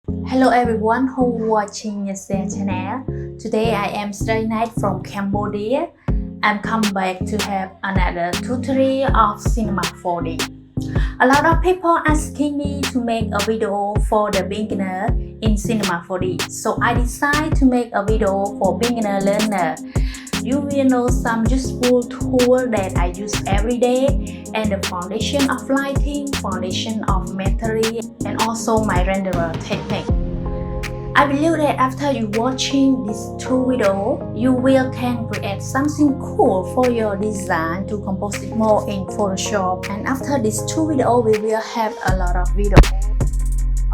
Hello everyone who watching Neatshare channel. Today I am stray night from Cambodia. I'm come back to have another tutorial of Cinema 4D. A lot of people asking me to make a video for the beginner in Cinema 4D. So I decided to make a video for beginner learner. You will know some useful tools that I use every day and the foundation of lighting, foundation of material and also my renderer technique. I believe that after you watching these two videos, you will can create something cool for your design to compose it more in Photoshop. And after these two videos, we will have a lot of videos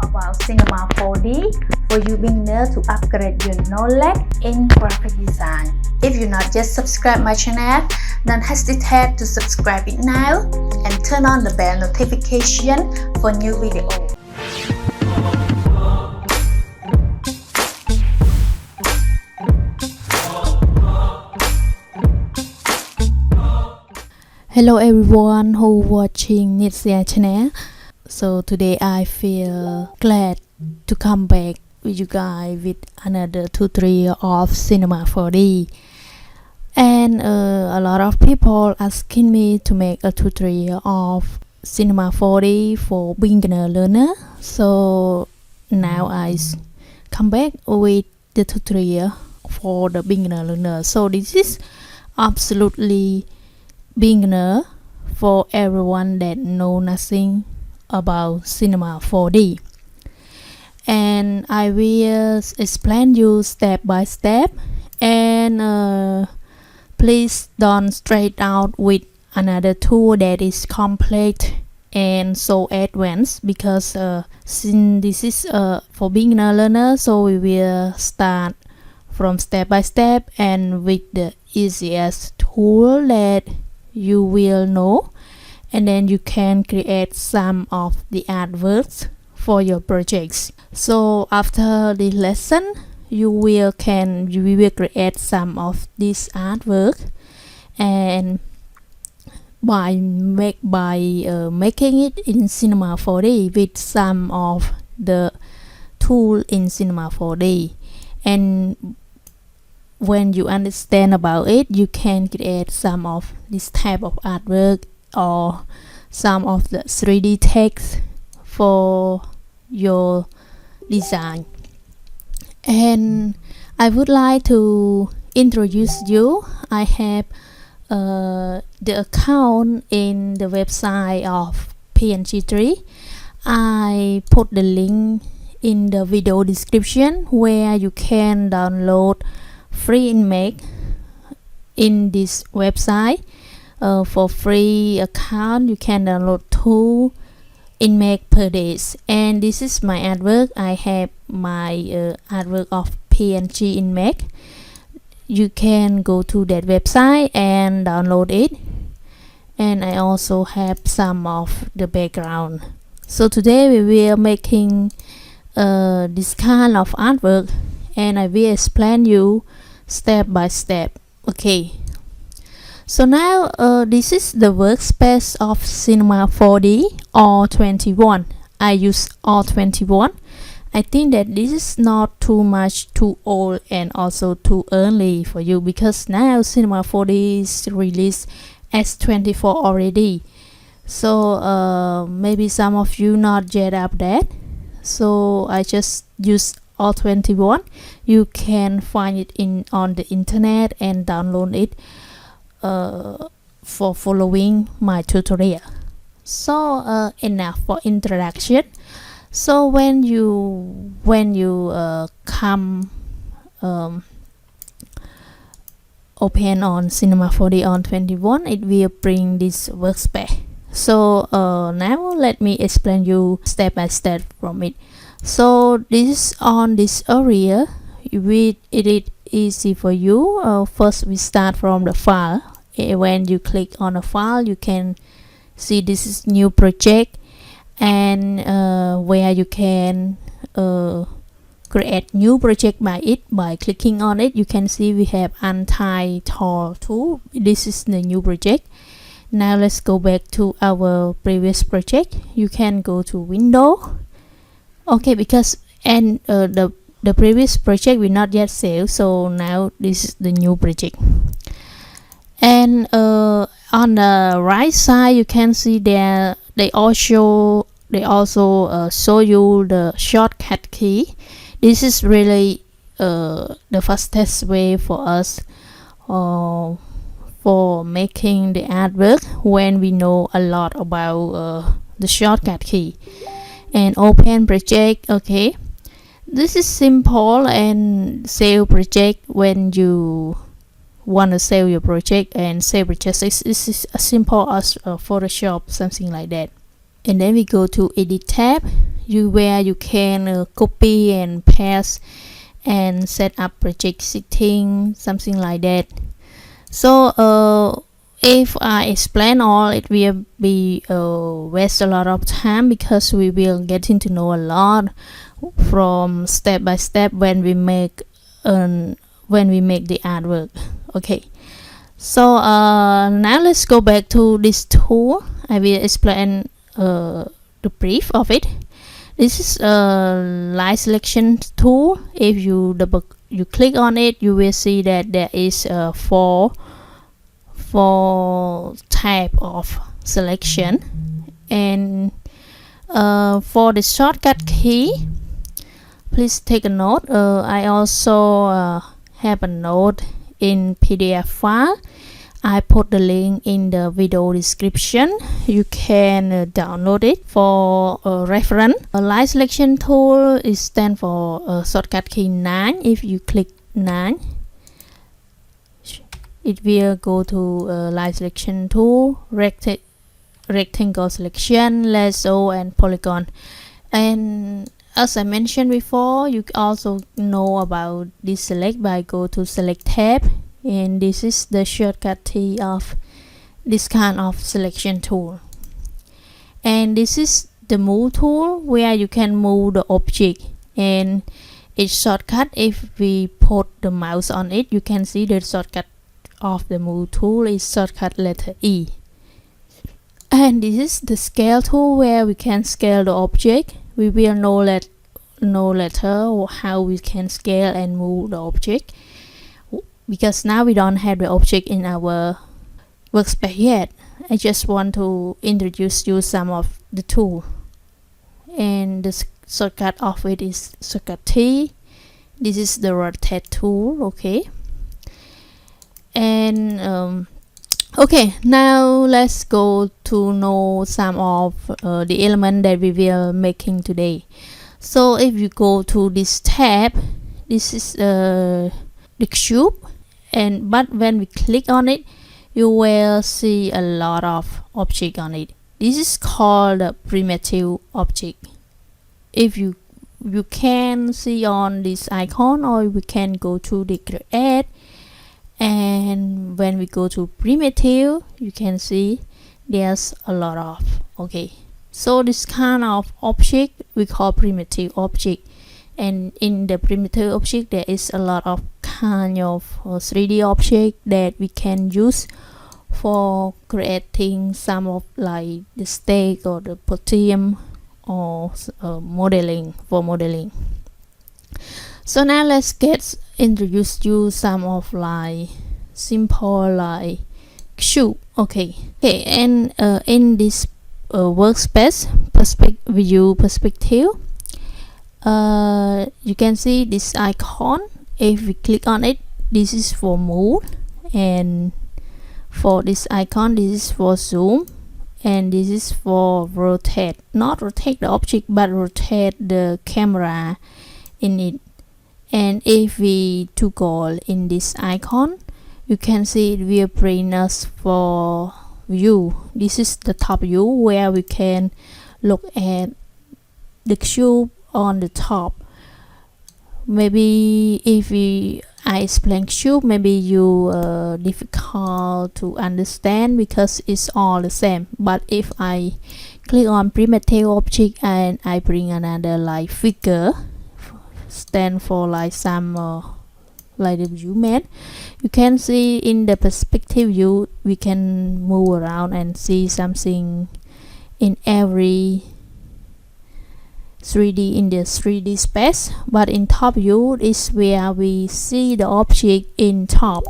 about Cinema 4D for you beginner to upgrade your knowledge in graphic design. If you not yet subscribe my channel, don't hesitate to subscribe it now and turn on the bell notification for new videos. Hello everyone who watching Neatshare channel. So today I feel glad to come back with you guys with another tutorial of Cinema 4D. And a lot of people asking me to make a tutorial of Cinema 4D for beginner learner. So now I come back with the tutorial for the beginner learner. So this is absolutely beginner for everyone that know nothing about Cinema 4D, and I will explain you step by step, and please don't straight out with another tool that is complex and so advanced, because since this is for beginner learner, so we will start from step by step and with the easiest tool that you will know, and then you can create some of the artworks for your projects. So after the lesson, you will create some of this artwork, and by making it in Cinema 4D with some of the tool in Cinema 4D. And when you understand about it, you can create some of this type of artwork or some of the 3D text for your design. And I would like to introduce you. I have the account in the website of PNG3. I put the link in the video description where you can download free image in this website. For free account, you can download 2 image per day, and this is my artwork. I have my artwork of PNG image. You can go to that website and download it, and I also have some of the background. So today we will making this kind of artwork, and I will explain you step by step. Okay, so now this is the workspace of Cinema 4D R21. I use R21. I think that this is not too old and also too early for you, because now Cinema 4D is released as 24 already. So maybe some of you not yet update. So I just use R21. You can find it on the internet and download it for following my tutorial. So enough for introduction. So when you come open on Cinema 4D on 21, it will bring this workspace. So now let me explain you step by step from it. So this on this area, it is easy for you. First we start from the file. When you click on a file, you can see this is new project, and where you can create new project by clicking on it. You can see we have anti-tor tool. This is the new project. Now let's go back to our previous project. You can go to window. Okay, because and the previous project we not yet save, so now this is the new project. And on the right side you can see there they also show you the shortcut key. This is really the fastest way for us for making the artwork when we know a lot about the shortcut key. And open project. Okay, this is simple, and save project when you want to save your project, and save project this is as simple as Photoshop, something like that. And then we go to edit tab, where you can copy and paste and set up project setting, something like that. So if I explain all, it will be waste a lot of time, because we will getting to know a lot from step by step when we make the artwork. Okay, so now let's go back to this tool. I will explain the brief of it. This is a light selection tool. If you click on it, you will see that there is four type of selection. And for the shortcut key, please take a note. I also have a note in PDF file. I put the link in the video description. You can download it for reference. A light selection tool is stand for shortcut key 9. If you click 9, it will go to light selection tool, rectangle selection, lasso, and polygon. And as I mentioned before, you also know about this select by go to select tab, and this is the shortcut key of this kind of selection tool. And this is the move tool, where you can move the object, and it's shortcut. If we put the mouse on it, you can see the shortcut of the move tool is shortcut letter E. And this is the scale tool, where we can scale the object. We will know later how we can scale and move the object, because now we don't have the object in our workspace yet. I just want to introduce you some of the tool. And the shortcut of it is shortcut T. This is the rotate tool. Okay. And okay, now let's go to know some of the element that we will making today. So if you go to this tab, this is the cube, but when we click on it, you will see a lot of object on it. This is called a primitive object. If you can see on this icon, or we can go to the create, and when we go to primitive, you can see there's a lot of. Okay, so this kind of object we call primitive object. And in the primitive object, there is a lot of kind of 3D object that we can use for creating some of like the stake or the podium, or modeling. So now let's introduce you some of like simple like cube. Okay, and in this workspace view perspective, you can see this icon. If we click on it, this is for move, and for this icon, this is for zoom, and this is for rotate. Not rotate the object, but rotate the camera in it. And if we toggle in this icon, you can see it will bring us for view. This is the top view, where we can look at the cube on the top. Maybe if I explain cube, maybe you difficult to understand, because it's all the same. But if I click on primitive object and I bring another like figure, stand for like some like the view made, you can see in the perspective view we can move around and see something in every 3D in the 3D space, but in top view is where we see the object in top.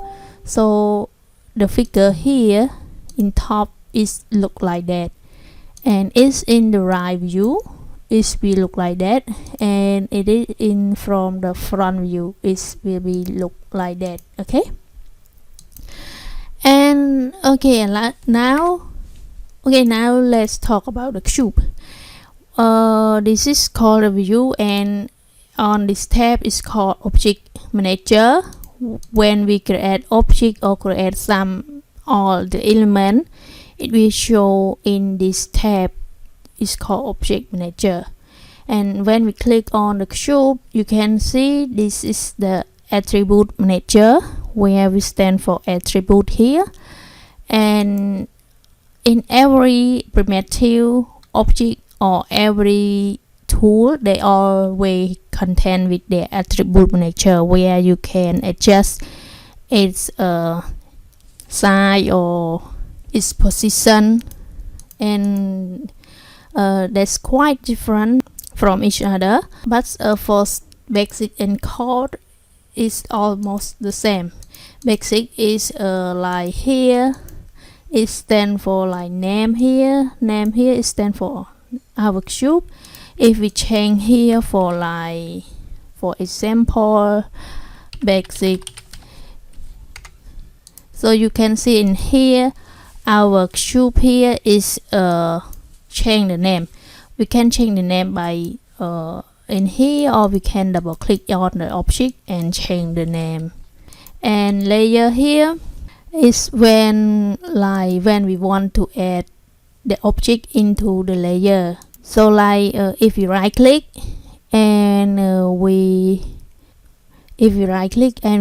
So the figure here in top is look like that, and it's in the right view it will look like that, and it is in from the front view it will be look like that. Okay, and now let's talk about the cube. This is called a view, and on this tab is called object manager. When we create object or create some all the element, it will show in this tab is called object manager. And when we click on the cube, you can see this is the attribute manager, where we stand for attribute here, and in every primitive object or every tool they always contain with the attribute manager, where you can adjust its size or its position, and that's quite different from each other, but for basic and core is almost the same. Basic is like here it stand for like name here is stand for our cube. If we change here for like, for example, basic, so you can see in here our cube here is change the name. We can change the name by in here, or we can double click on the object and change the name. And layer here is when we want to add the object into the layer. So like if you right click and we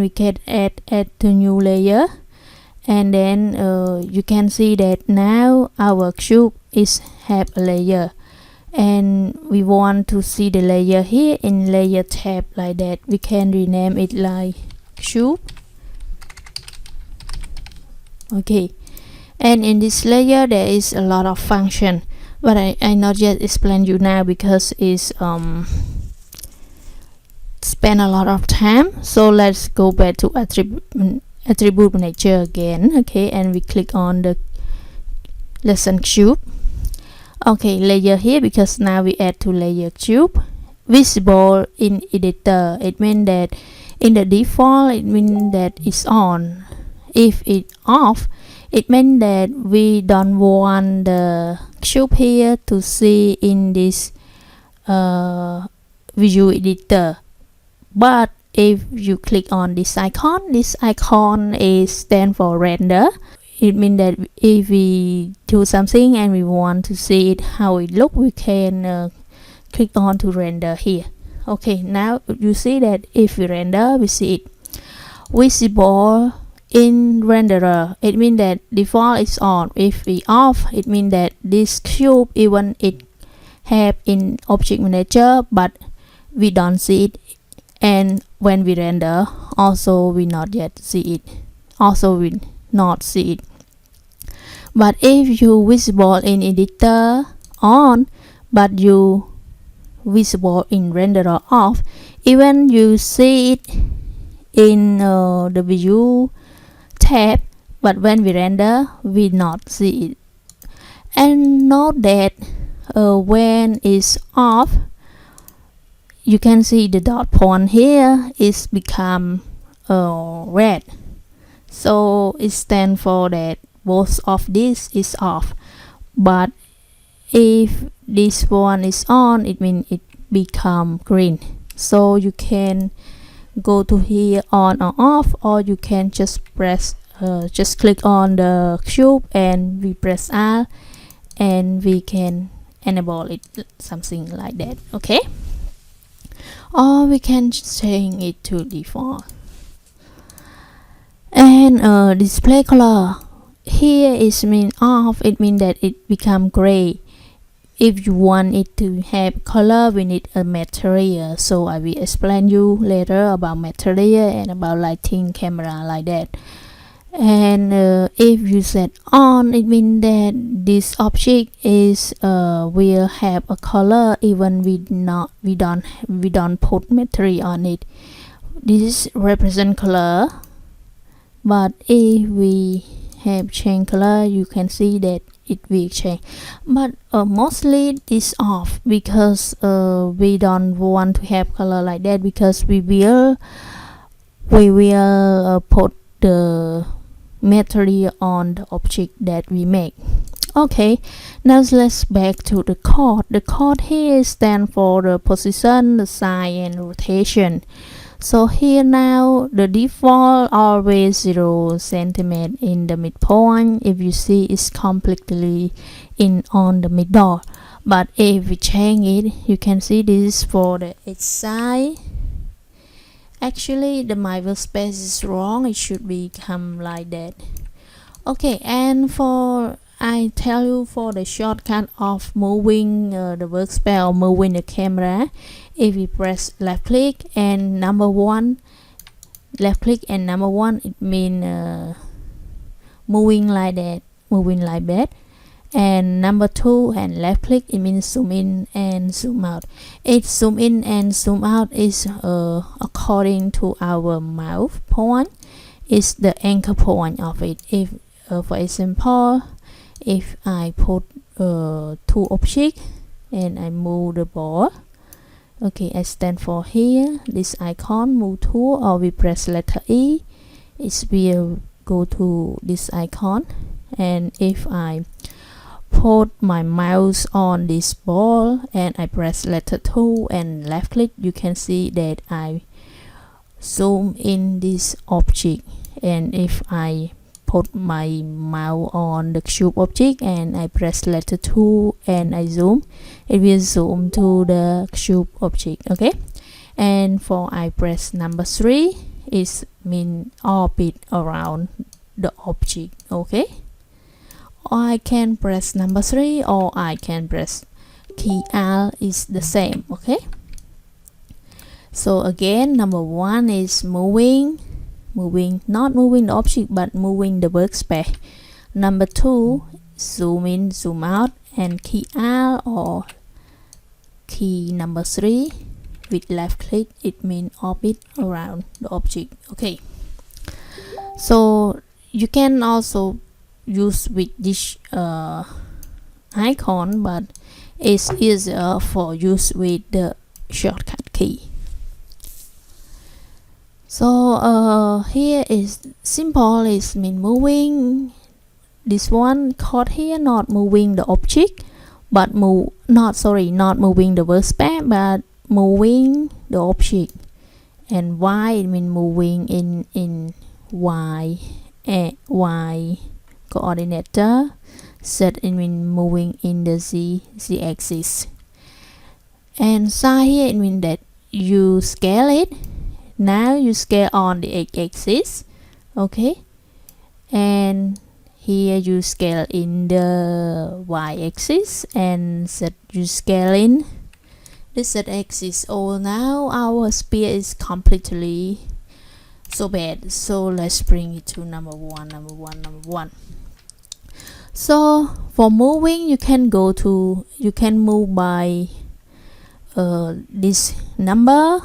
can add to new layer, and then you can see that now our cube is have a layer, and we want to see the layer here in layer tab like that. We can rename it like cube. Okay, and in this layer there is a lot of function, but I not yet explain you now because it's spend a lot of time. So let's go back to attribute manager again. Okay, and we click on the lesson cube. Okay, layer here, because now we add to layer cube. Visible in editor, it means that in the default it means that it's on. If it's off, it means that we don't want the cube here to see in this visual editor. But if you click on this icon is stand for render. It means that if we do something and we want to see it how it look, we can click on to render here. Okay, now you see that if we render, we see it visible in renderer. It means that default is on. If we off, it means that this cube, even it have in object manager, but we don't see it, and when we render also we not yet see it, also we not see it. But if you visible in editor on, but you visible in renderer off, even you see it in the view tab, but when we render we not see it. And note that when it's off, you can see the dot point here is become red, so it stands for that both of this is off. But if this one is on, it means it become green. So you can go to here on or off, or you can just press just click on the cube and we press R and we can enable it, something like that. Okay, or we can change it to default. And display color here is mean off. It means that it become gray. If you want it to have color, we need a material, so I will explain you later about material and about lighting camera like that. and if you set on, it means that this object is will have a color even we don't put material on it. This represent color, but if we have change color, you can see that it will change, but mostly this off because we don't want to have color like that, because we will put the material on the object that we make. Okay, now let's back to the chord. The chord here stands for the position, the size, and rotation. So here now the default always 0 centimeter in the midpoint. If you see, it's completely in on the middle. But if we change it, you can see this is for the X side. Actually, the my workspace is wrong. It should become like that. Okay, and for I tell you for the shortcut of moving the workspace or moving the camera, if we press left click and number 1, left click and number 1, it means moving like that, and number 2 and left click, it means zoom in and zoom out. It zoom in and zoom out is according to our mouse point, is the anchor point of it. If for example, if I put 2 objects and I move the ball, okay, I stand for here, this icon, move to, or we press letter E, it will go to this icon. And if I put my mouse on this ball and I press letter 2 and left click, you can see that I zoom in this object. And if I put my mouse on the cube object and I press letter 2 and I zoom, it will zoom to the cube object. Okay, and for I press number 3, it mean orbit around the object. Okay, I can press number 3 or I can press key Alt, is the same. Okay, so again, number 1 is moving, not moving the object but moving the workspace. Number 2, zoom in, zoom out, and key Alt or key number 3 with left click, it means orbit around the object. Okay, so you can also use with this icon, but it's easier for use with the shortcut key. So here is simple, is mean moving. This one chord here, not moving the object, but not moving the workspace, but moving the object. And Y, it means moving in Y coordinate. Z, it means moving in the Z axis. And size here, it means that you scale it. Now you scale on the x-axis. Okay, and here you scale in the y-axis, and Z you scale in the z-axis. Oh, now our sphere is completely so bad. So let's bring it to number 1. So for moving, you can move by this number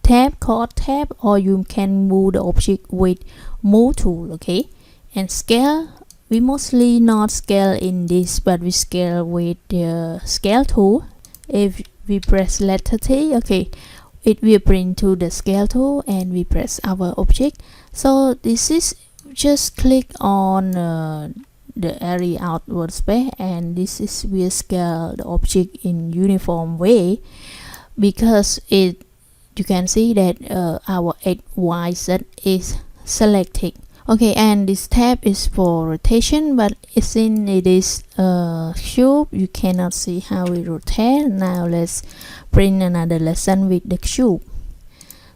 tab, chord tab, or you can move the object with move tool. Okay, and scale, we mostly not scale in this, but we scale with the scale tool. If we press letter T, okay, it will bring to the scale tool, and we press our object. So this is just click on the area outward space, and this is will scale the object in uniform way, because you can see that our X, Y, Z is selected. Okay, and this tab is for rotation, but since it is cube, you cannot see how it rotates. Now let's bring another lesson with the cube.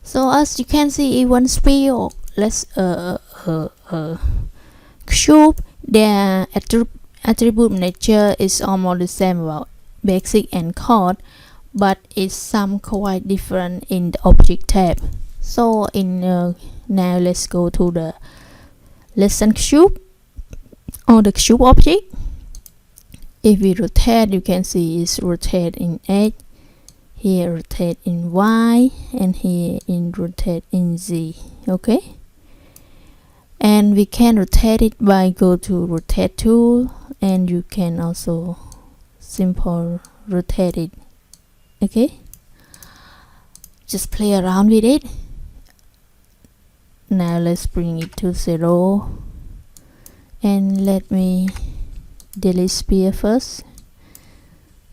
So as you can see, even sphere, let's cube, their attribute nature is almost the same about basic and chord, but it's some quite different in the object tab. So in now let's go to the lesson cube or the cube object. If we rotate, you can see it's rotate in X, here rotate in Y, and here in rotate in Z. Okay, and we can rotate it by go to rotate tool, and you can also simple rotate it. Okay, just play around with it. Now let's bring it to 0, and let me delete sphere first.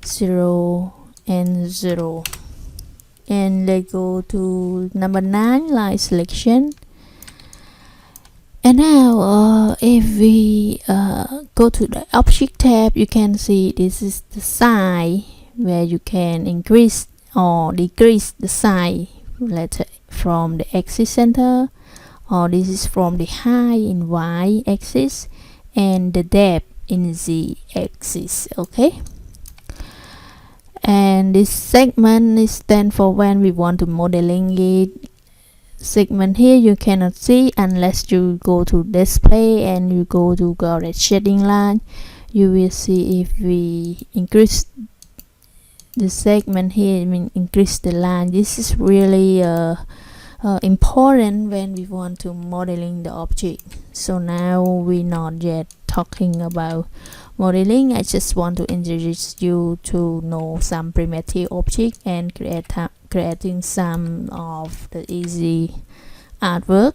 0 and 0, and let's go to number 9, line selection. And now if we go to the object tab, you can see this is the size where you can increase or decrease the size, let's say from the axis center, or this is from the height in Y axis and the depth in Z axis. Okay, and this segment is stand for when we want to modeling it. Segment here you cannot see unless you go to display and you go to correct shading line. You will see if we increase the segment here, I mean increase the line. This is really important when we want to modeling the object. So now we're not yet talking about modeling. I just want to introduce you to know some primitive object and creating some of the easy artwork.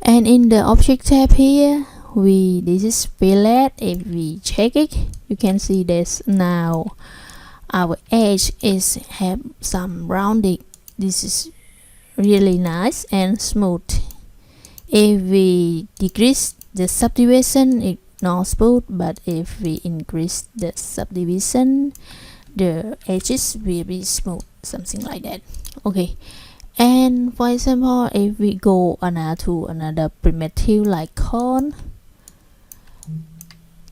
And in the object tab here, this is fillet. If we check it, you can see this. Now our edge is have some rounded. This is really nice and smooth. If we decrease the subdivision, it's not smooth, but if we increase the subdivision, the edges will be smooth, something like that. Okay, and for example, if we go to another primitive like cone,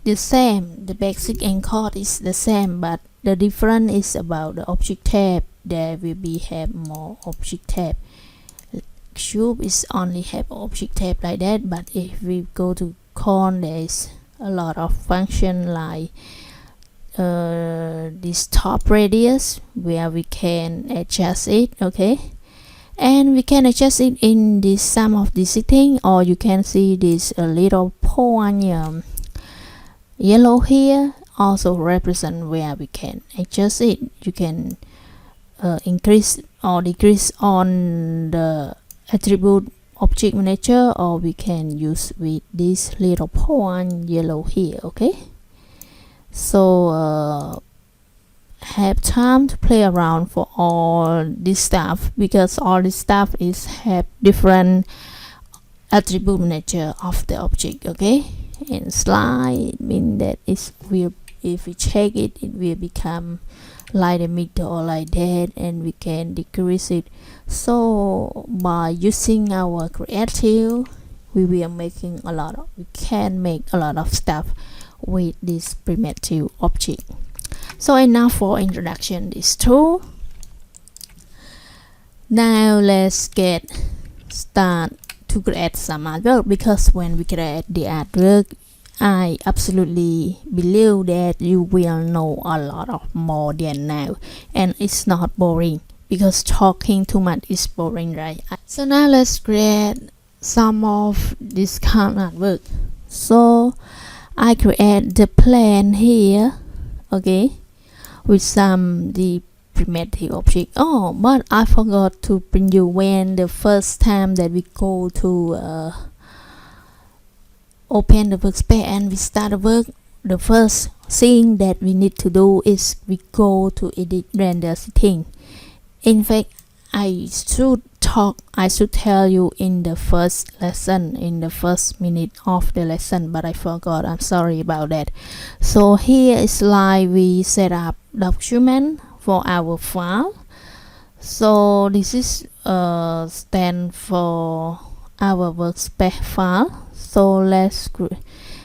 the same, the basic and chord is the same, but the difference is about the object tab. There will be have more object tab. Cube is only have object tab like that, but if we go to cone, there is a lot of function like this top radius where we can adjust it. Okay, and we can adjust it in this some of the setting, or you can see this little point yellow here also represent where we can adjust it. You can increase or decrease on the attribute object manager, or we can use with this little point yellow here. Okay, so have time to play around for all this stuff, because all this stuff is have different attribute manager of the object. Okay, and slide mean that it will, if we check it, it will become like a middle or like that, and we can decrease it. So by using our creative, we can make a lot of stuff with this primitive object. So enough for introduction this tool. Now let's get started to create some artwork, because when we create the artwork, I absolutely believe that you will know a lot of more than now, and it's not boring, because talking too much is boring, right? So now let's create some of this kind of artwork. So I create the plan here, okay, with some the primitive object. Oh, but I forgot to bring you when the first time that we go to open the workspace and we start the work, the first thing that we need to do is we go to edit render setting. In fact, I should tell you in the first lesson, in the first minute of the lesson, but I forgot. I'm sorry about that. So here is like we set up document for our file. So this is stand for our workspace file. So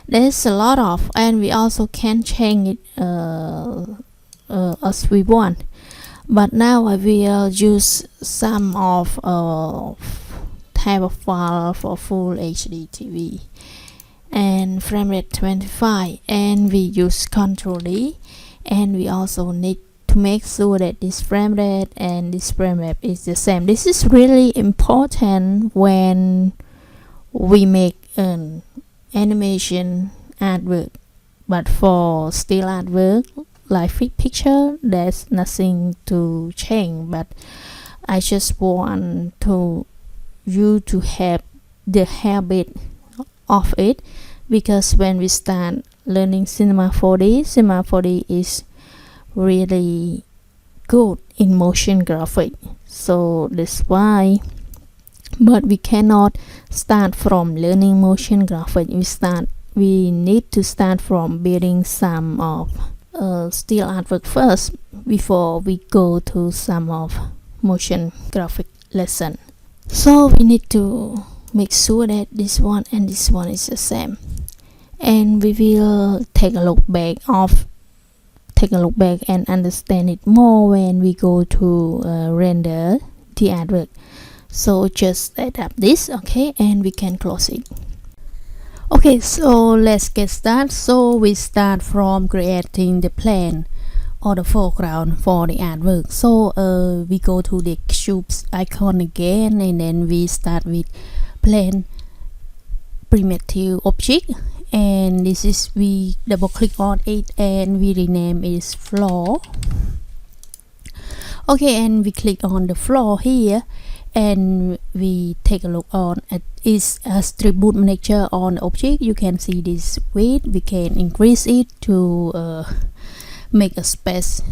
there's a lot of, and we also can change it as we want. But now I will use some of have a file for full HD TV and frame rate 25, and we use Ctrl D, and we also need to make sure that this frame rate and this frame rate is the same. This is really important when we make an animation artwork, but for still artwork like picture, there's nothing to change, but I just want you to have the habit of it, because when we start learning Cinema 4D, Cinema 4D is really good in motion graphic, so that's why. But we cannot start from learning motion graphic. We need to start from building some of still artwork first before we go to some of motion graphic lesson. So we need to make sure that this one and this one is the same, and we will take a look back and understand it more when we go to render the artwork. So just set up this, okay, and we can close it. Okay, so let's get started. So we start from creating the plane or the foreground for the artwork. So we go to the cubes icon again, and then we start with plane primitive object, and this is, we double click on it and we rename it floor. Okay, and we click on the floor here, and we take a look on at its attribute manager on the object. You can see this width, we can increase it to make a space,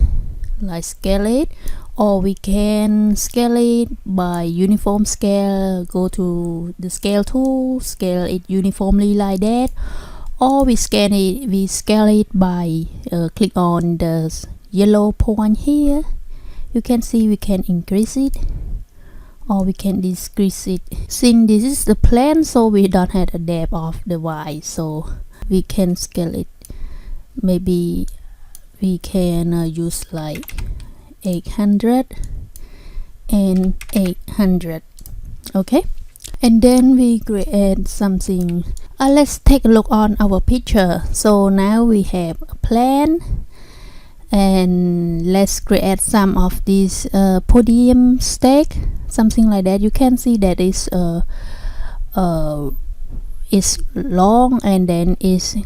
like scale it, or we can scale it by uniform scale. Go to the scale tool, scale it uniformly like that, or we scale it by click on the yellow point here. You can see we can increase it or we can decrease it. Since this is the plane, so we don't have a depth of the Y, so we can scale it. Maybe we can use like 800 and 800. Okay, and then we create something. Let's take a look on our picture. So now we have a plane, and let's create some of these podium stack, something like that. You can see that is long, and then is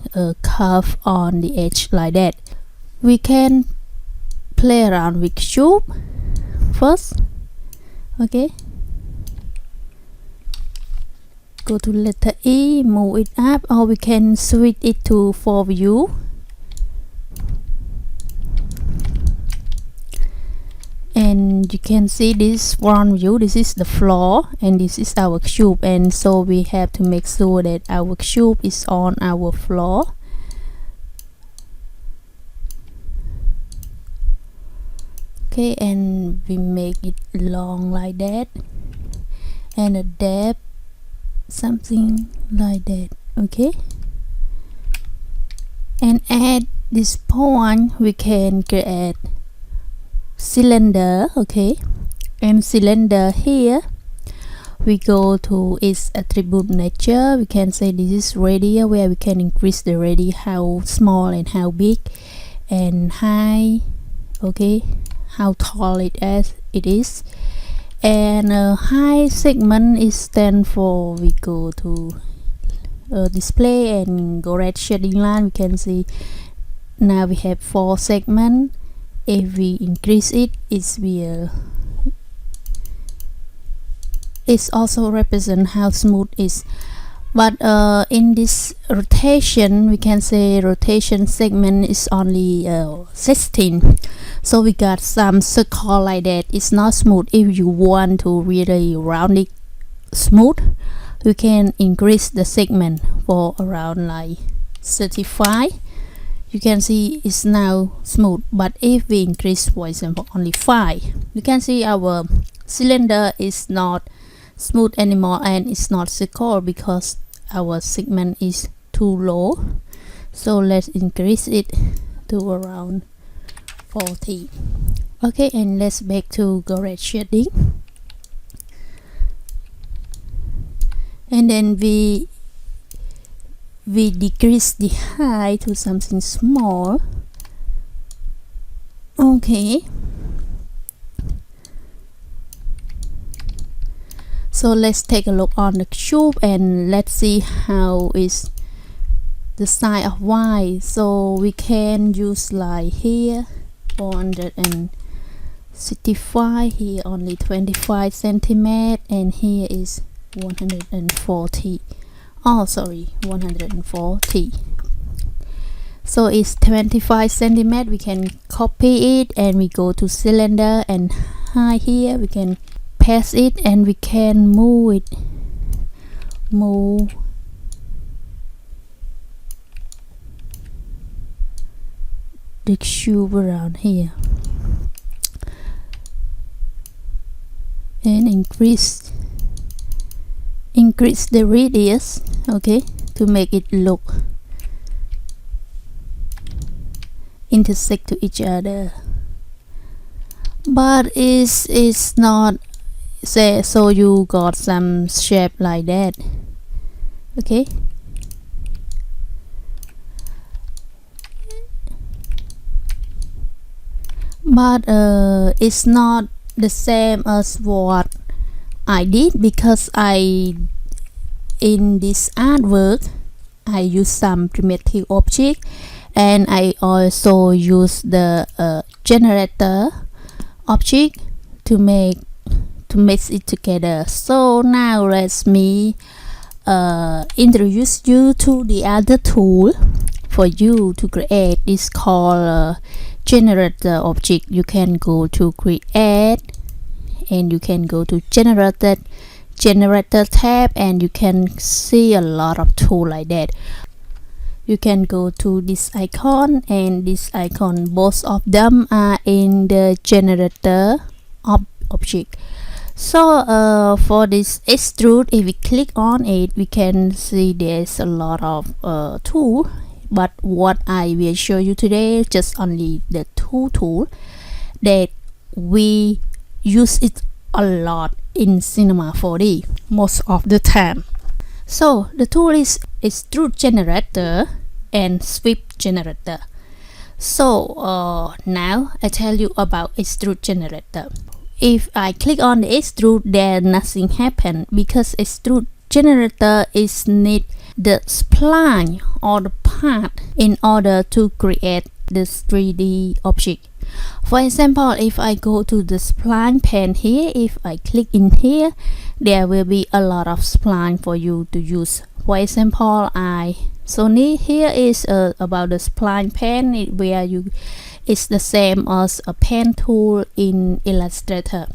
curved on the edge like that. We can play around with cube first. Okay, go to letter E, move it up, or we can switch it to 4 view. And you can see this front view, this is the floor and this is our cube, and so we have to make sure that our cube is on our floor. Okay, and we make it long like that, and a depth something like that. Okay, and at this point we can create cylinder. Okay, and cylinder here we go to its attribute nature. We can say this is radius, where we can increase the radius, how small and how big, and high. Okay, how tall it is, and high segment is stand for, we go to display and go red shading line. We can see now we have 4 segments. If we increase it, it's also represent how smooth it is. But in this rotation, we can say rotation segment is only 16. So we got some circle like that. It's not smooth. If you want to really round it smooth, you can increase the segment for around like 35. You can see it's now smooth. But if we increase, for example, only 5, you can see our cylinder is not smooth anymore, and it's not circle because our segment is too low. So let's increase it to around 40. Okay, and let's back to go red shading. and then we decrease the height to something small. Okay, so let's take a look on the cube and let's see how is the size of y. So we can use like here 465, here only 25 centimeters, and here is 140. Oh, sorry, 140. So it's 25 centimeters. We can copy it and we go to cylinder and height here. We can paste it and we can move the cube around here and increase the radius, okay, to make it look intersect to each other. But it's not say so you got some shape like that, okay. But it's not the same as what I did, because in this artwork I use some primitive object and I also use the generator object to mix it together. So now let me introduce you to the other tool for you to create. It's called generator object. You can go to create and you can go to generator tab and you can see a lot of tools like that. You can go to this icon and this icon, both of them are in the generator object. So for this extrude, if we click on it, we can see there's a lot of tools, but what I will show you today just only the two tools that we use it a lot in Cinema 4D most of the time. So the tool is extrude generator and sweep generator. So now I tell you about extrude generator. If I click on the extrude, there nothing happen because extrude generator is need the spline or the part in order to create this 3D object. For example, if I go to the spline pane here, if I click in here, there will be a lot of spline for you to use. For example, here is about the spline pane where it's the same as a pen tool in Illustrator.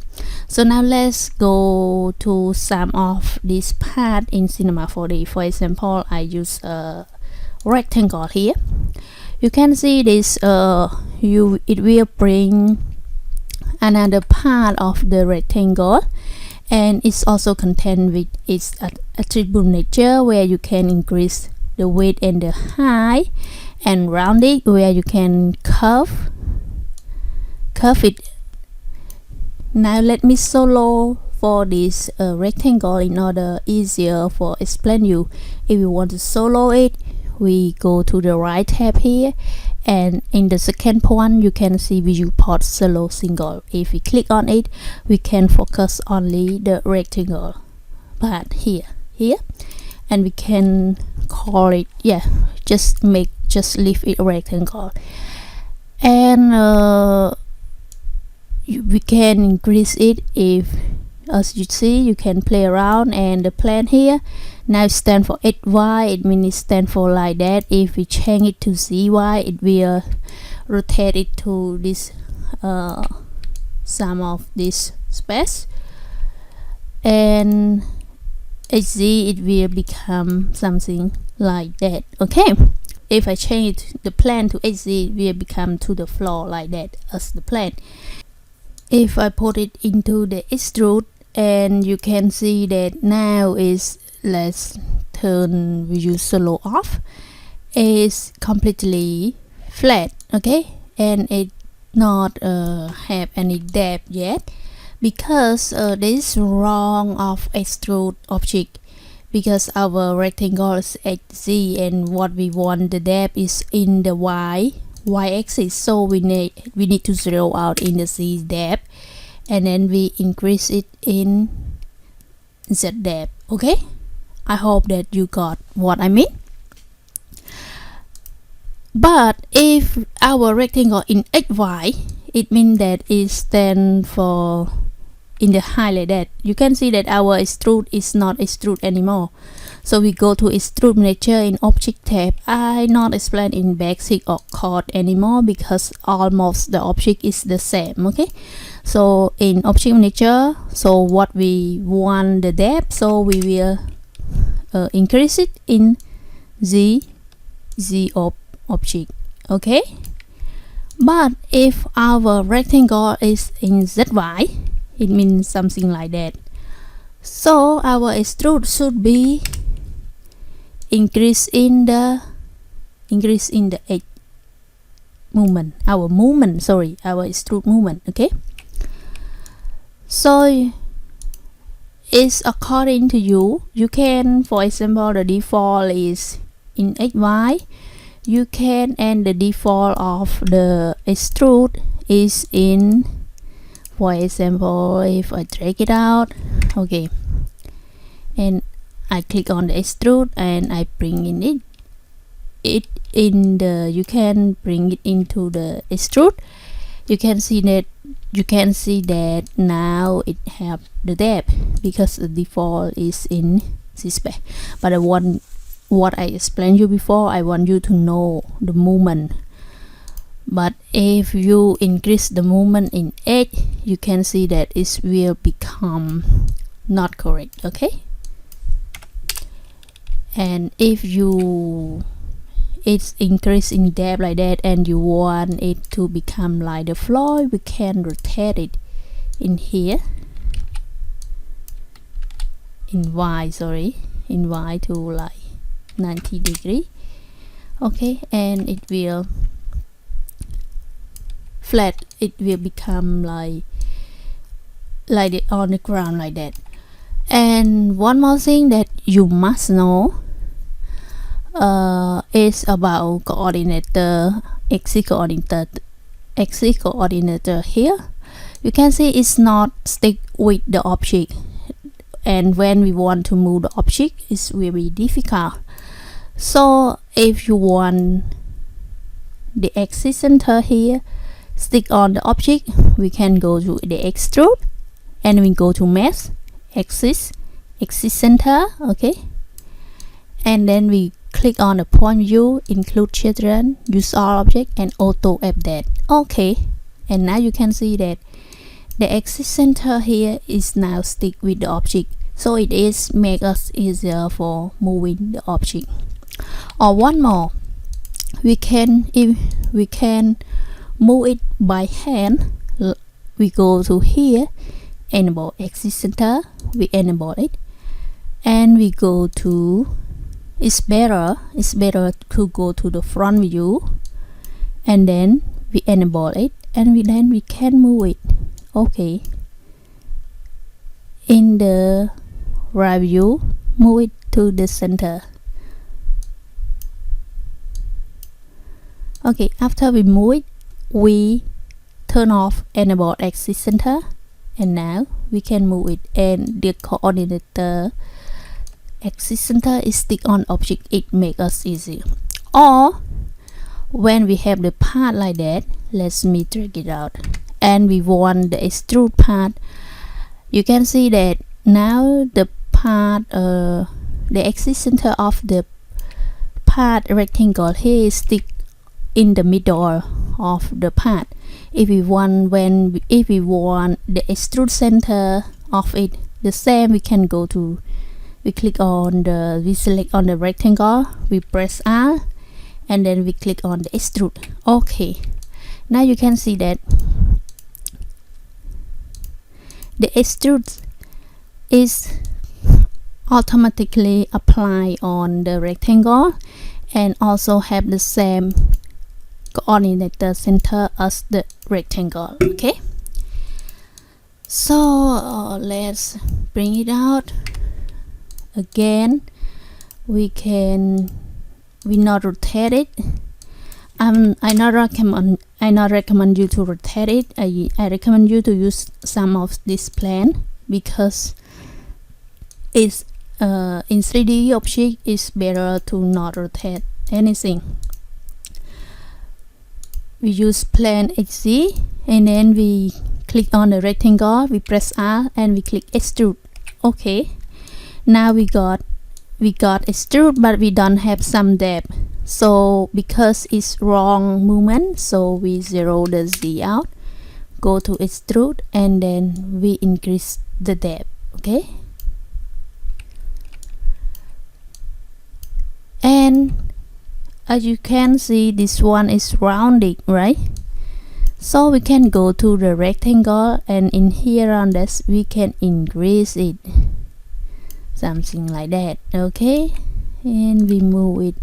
So now let's go to some of this part in Cinema 4D. For example, I use a rectangle here. You can see this it will bring another part of the rectangle, and it's also contained with its attribute nature, where you can increase the width and the height, and round it where you can curve it. Now let me solo for this rectangle in order easier for explain you. If you want to solo it, we go to the right tab here, and in the second point you can see viewport solo single. If we click on it, we can focus only the rectangle part here, and we can call it, just leave it a rectangle, and we can increase it. If as you see, you can play around, and the plane here now stand for XY, it means it stand for like that. If we change it to ZY, it will rotate it to this some of this space, and HZ it will become something like that. Okay, if I change the plane to HZ, it will become to the floor like that as the plane. If I put it into the extrude, and you can see that now is, let's turn view solo off, is completely flat, okay, and it not have any depth yet, because this wrong of extrude object, because our rectangle is HZ and what we want the depth is in the y-axis, so we need to zero out in the Z depth and then we increase it in Z depth. Okay, I hope that you got what I mean. But if our rectangle in XY, it means that it stands for in the height like that. You can see that our extrude is not extrude anymore. So we go to extrude manager in object tab. I not explain in basic or code anymore because almost the object is the same. Okay, so in object manager, so what we want the depth, so we will increase it in Z of object. Okay, but if our rectangle is in ZY, it means something like that. So our extrude should be increase in the H movement, our extrude movement. Okay, so it's according to you. You can, for example, the default is in XY, you can, and the default of the extrude is in, for example, if I drag it out, okay, and I click on the extrude and I bring in it in the, you can bring it into the extrude. You can see that now it have the depth because the default is in this way. But I want, what I explained you before, I want you to know the movement. But if you increase the movement in H, you can see that it will become not correct. Okay, and if it's increased in depth like that and you want it to become like the floor, we can rotate it in here in Y to like 90 degree. Okay, and it will flat, it will become like it on the ground like that. And one more thing that you must know is about coordinator, axis coordinator here. You can see it's not stick with the object, and when we want to move the object, it's very difficult. So if you want the axis center here stick on the object, we can go to the extrude and we go to mesh, axis center. Okay, and then we click on the point view, include children, use all object, and auto update. Okay, and now you can see that the axis center here is now stick with the object, so it is make us easier for moving the object. Or one more, we can, if we can move it by hand, we go to here, enable axis center, we enable it, and we go to, it's better to go to the front view, and then we enable it, and then we can move it. Okay, in the right view, move it to the center. Okay, after we move it, we turn off enable axis center, and now we can move it, and the coordinator axis center is stick on object. It make us easy. Or when we have the part like that, let me drag it out, and we want the extrude part, you can see that now the part, the axis center of the part rectangle here is stick in the middle of the part. If we want the extrude center of it the same, we can go to, we click on the, we select on the rectangle, we press R, and then we click on the extrude. Okay, now you can see that the extrude is automatically applied on the rectangle and also have the same coordinator center as the rectangle. Okay, so let's bring it out again we not rotate it. I not recommend you to rotate it. I recommend you to use some of this plan because it's in 3D object it's better to not rotate anything. We use plan XZ and then we click on the rectangle, we press R and we click extrude. Okay, now we got extrude, but we don't have some depth, so because it's wrong movement, so we zero the Z out, go to extrude and then we increase the depth. Okay, and as you can see, this one is rounded, right? So we can go to the rectangle and in here on this we can increase it, something like that. Okay, and we move it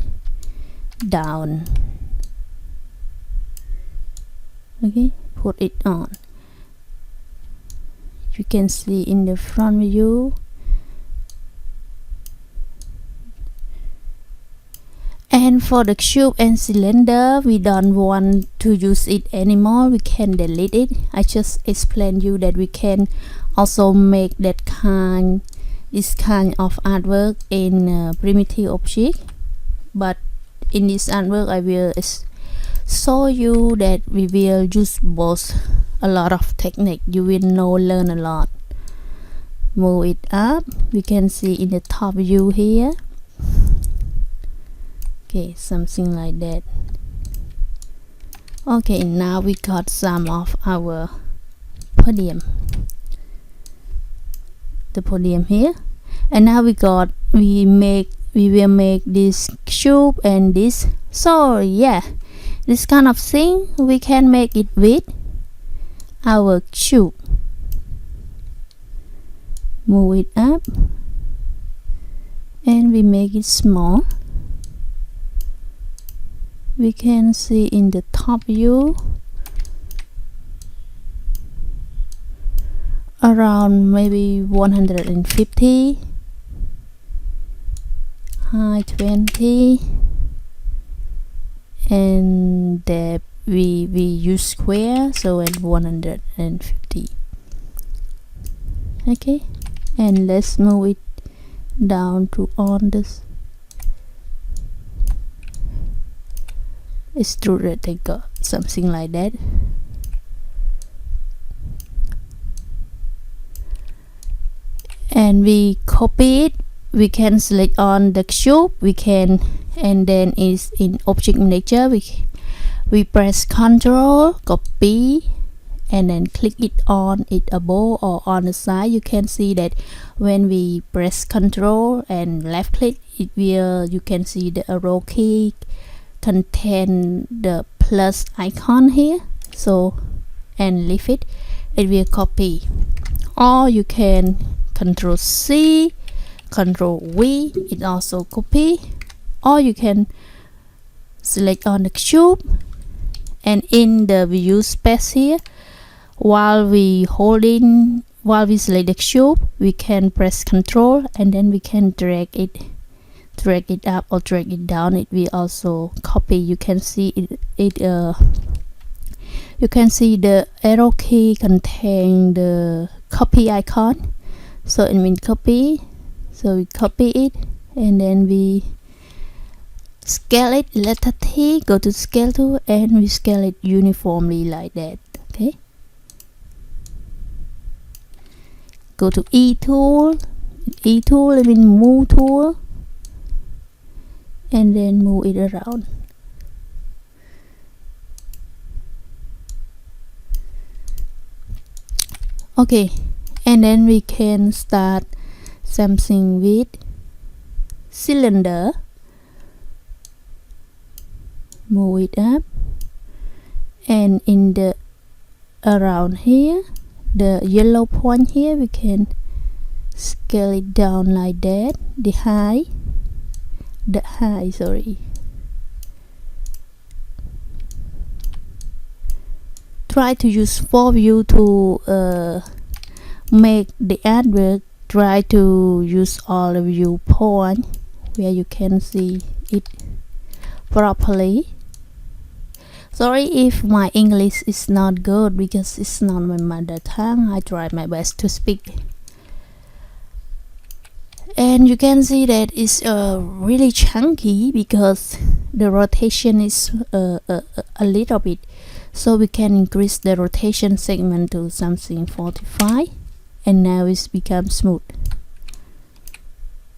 down. Okay, put it on. You can see in the front view. And for the cube and cylinder, we don't want to use it anymore, we can delete it. I just explained you that we can also make this kind of artwork in primitive object, but in this artwork I will show you that we will use both a lot of technique. You will learn a lot. Move it up, we can see in the top view here. Okay, something like that. Okay, now we got some of our podium, the podium here, and now we will make this cube and this. So yeah, this kind of thing we can make it with our cube. Move it up and we make it small. We can see in the top view around maybe 150, high 20, and depth we use square, so at 150. Okay, and let's move it down to on this extrude rectangle, something like that. And we copy it. We can select on the cube, we can, and then is in object manager, we press Ctrl, copy, and then click it on it above or on the side. You can see that when we press Ctrl and left click, it will, you can see the arrow key contain the plus icon here, so and leave it will copy. Or you can Ctrl C, Ctrl V, it also copy. Or you can select on the cube and in the view space here, while we select the cube, we can press Ctrl and then we can drag it up or drag it down. It will also copy. You can see you can see the arrow key contain the copy icon, so it means copy. So we copy it and then we scale it, letter T, go to scale tool and we scale it uniformly like that. Okay, go to E tool, I mean move tool, and then move it around. Okay, and then we can start something with cylinder. Move it up, and in the around here, the yellow point here, we can scale it down like that. The high, sorry. Try to use 4 view to make the artwork try to use all the viewpoint where you can see it properly. Sorry if my English is not good because it's not my mother tongue. I try my best to speak. And you can see that it's really chunky because the rotation is a little bit, so we can increase the rotation segment to something 45, and now it's become smooth,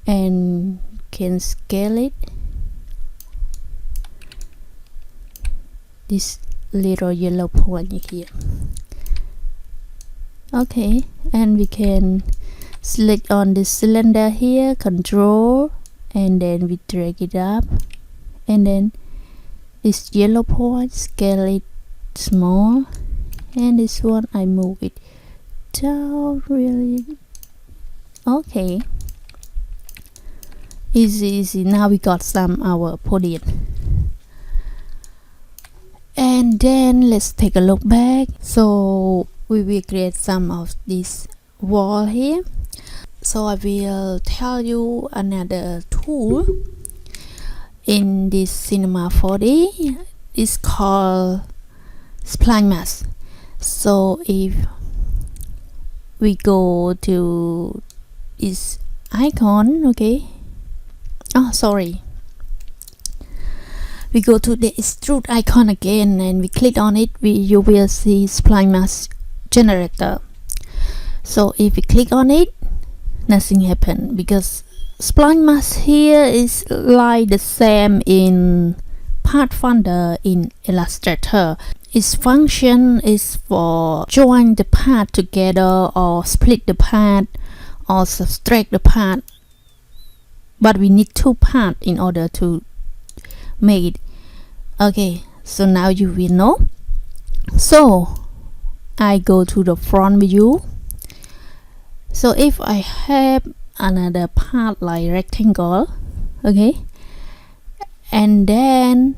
and can scale it, this little yellow point here. Okay, and we can select on the cylinder here, control, and then we drag it up, and then this yellow point, scale it small, and this one I move it down really. Okay, easy. Now we got some our podium. And then let's take a look back. So we will create some of this wall here. So I will tell you another tool in this Cinema 4D. It's called spline mask. So if we go to this icon, okay, we go to the extrude icon again, and we click on it, you will see spline mask generator. So if we click on it, nothing happened because spline mask here is like the same in Pathfinder in Illustrator. Its function is for join the part together or split the part or subtract the part, but we need two parts in order to make it. Okay, so now you will know. So I go to the front view. So if I have another part like rectangle, okay, and then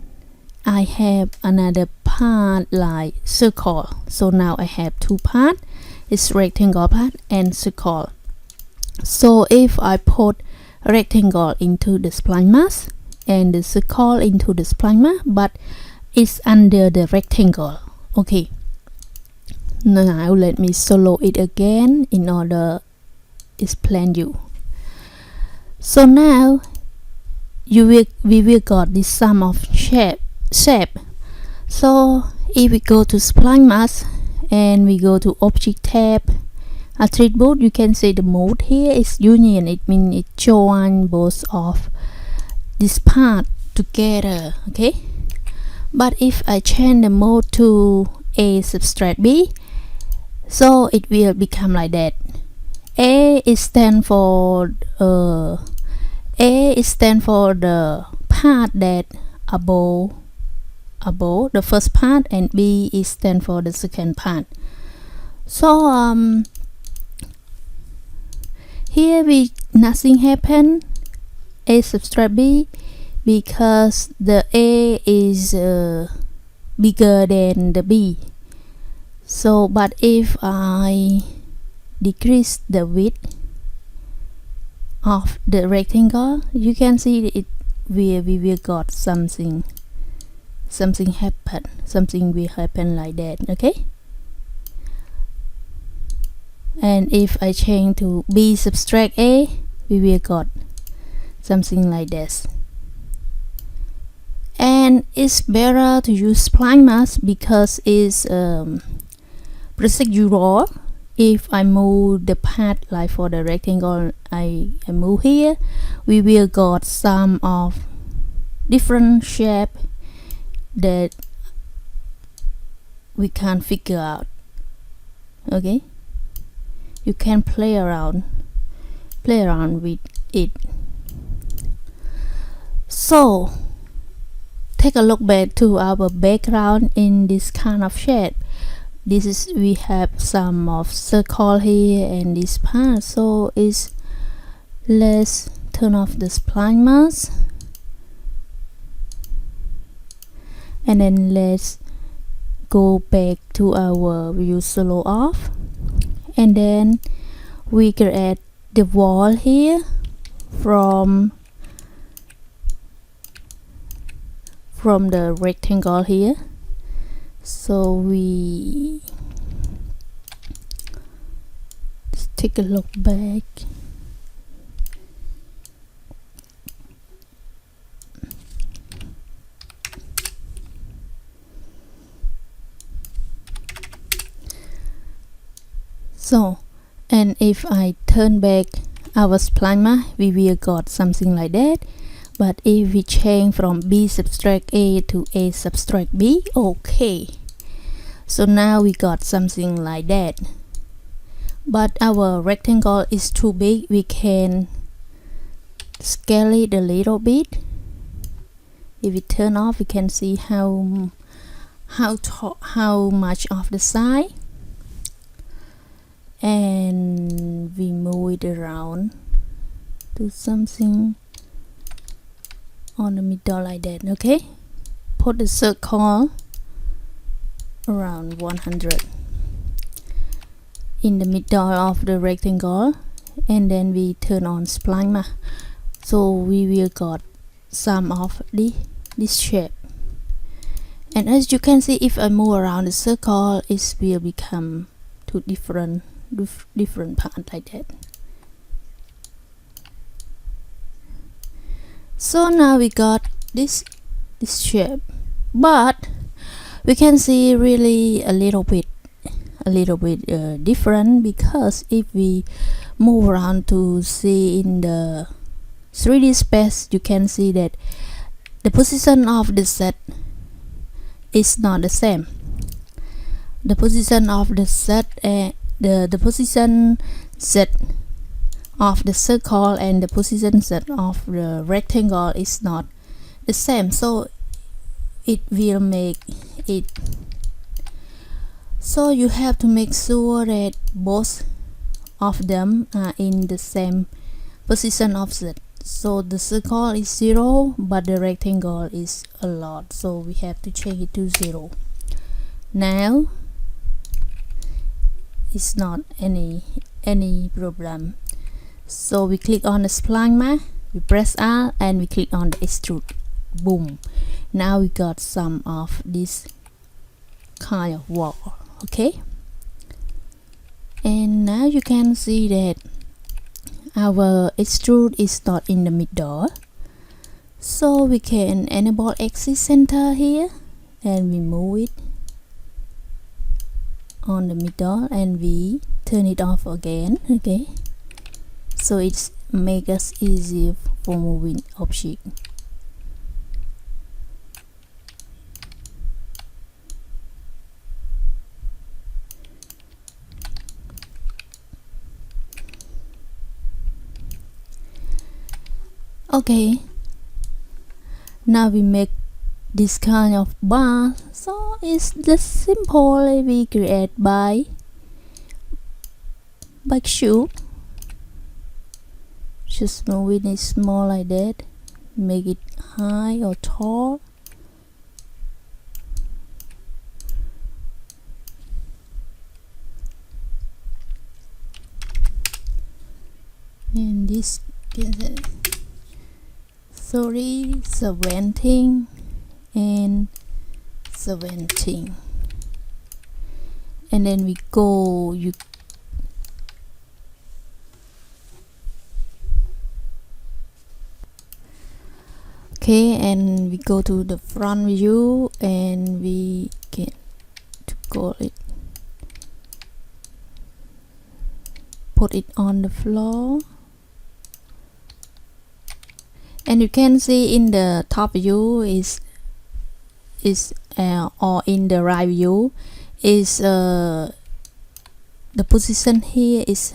I have another part like circle, so now I have two parts, it's rectangle part and circle. So if I put rectangle into the spline mask and the circle into the spline mask, but it's under the rectangle. Okay, now let me solo it again in order explain you. So now we will got this sum of shape. So if we go to spline mask and we go to object tab, attribute, you can see the mode here is union. It means it join both of this part together. Okay, but if I change the mode to A subtract B, so it will become like that. A is stand for the part that above the first part, and B is stand for the second part. So here nothing happen, A subtract B, because the A is bigger than the B. So but if I decrease the width of the rectangle, you can see it we will got something will happen like that. Okay, and if I change to B subtract A, we will got something like this. And it's better to use spline mask because it's procedural. If I move the part like for the rectangle, I move here, we will got some of different shape that we can't figure out. Okay, you can play around with it. So take a look back to our background in this kind of shape. This is, we have some of circle here and this part. So let's turn off the spline mask, and then let's go back to our view solo off, and then we create the wall here from the rectangle here. So we take a look back. So, and if I turn back our spline mask, we will got something like that. But if we change from B subtract A to A subtract B, okay. So now we got something like that. But our rectangle is too big, we can scale it a little bit. If we turn off, we can see how much of the side, and we move it around to something on the middle like that. Okay, put the circle around 100 in the middle of the rectangle, and then we turn on spline mask. So we will got some of this shape. And as you can see, if I move around the circle, it will become two different parts like that. So now we got this shape, but we can see really a little bit different, because if we move around to see in the 3D space, you can see that the position of the set is not the same. The position of the set and the position set of the circle and the position set of the rectangle is not the same, so it will make it. So you have to make sure that both of them are in the same position of set. So the circle is 0, but the rectangle is a lot, so we have to change it to 0. Now it's not any problem. So we click on the spline mask, we press R, and we click on the extrude. Boom! Now we got some of this kind of wall. Okay, and now you can see that our extrude is not in the middle, so we can enable axis center here, and we move it on the middle, and we turn it off again. Okay, so it's make us easier for moving object. Okay, now we make this kind of bar. So it's just simple, we create by cube. Just move it small like that, make it high or tall. And this is 17 and 17, and then we go okay, and we go to the front view, and we get to call it, put it on the floor. And you can see in the top view or in the right view is the position here is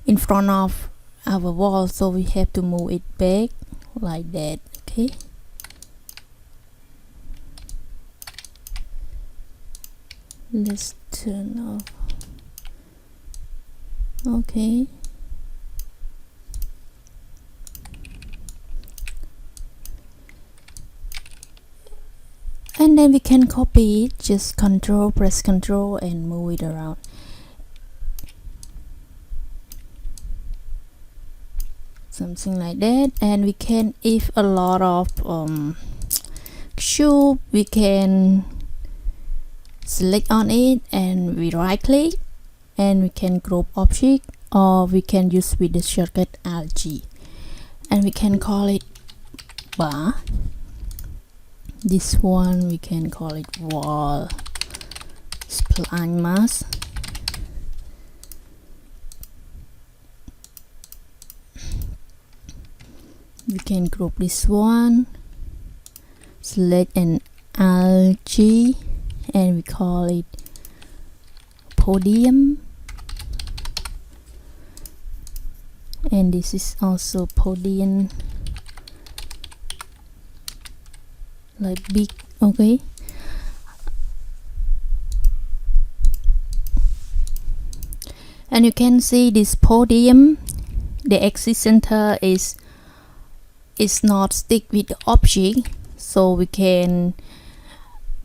in front of our wall, so we have to move it back like that. Okay, let's turn off. Okay, and then we can copy it, just press control and move it around. something like that. And we can, if a lot of cube, we can select on it and we right click and we can group object, or we can use with the shortcut Alt G, and we can call it bar. This one we can call it wall spline mask. We can group this one, select an Alt G, and we call it podium, and this is also podium, like big. Okay, and you can see this podium, the axis center is not stick with the object, so we can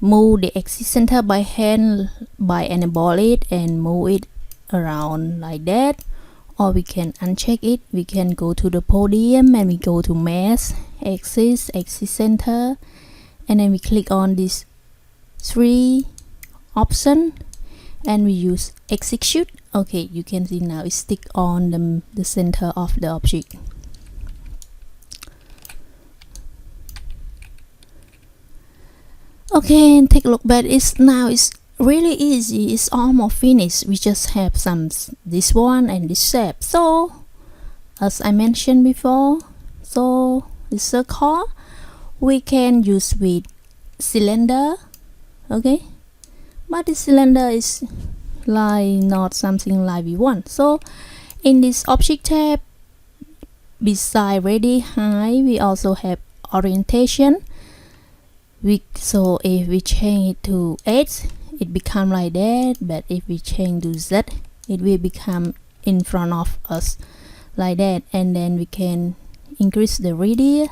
move the axis center by hand by enable it and move it around like that, or we can uncheck it. We can go to the podium and we go to mask, axis center, and then we click on this 3 option and we use execute. Okay, you can see now it stick on the center of the object. Okay, and take a look back. It's really easy. It's almost finished. We just have this one and this shape. So as I mentioned before, so the circle we can use with cylinder. Okay, but the cylinder is like not something like we want. So in this object tab, beside ready height, we also have orientation. So if we change it to X, it become like that, but if we change to Z, it will become in front of us like that. And then we can increase the radius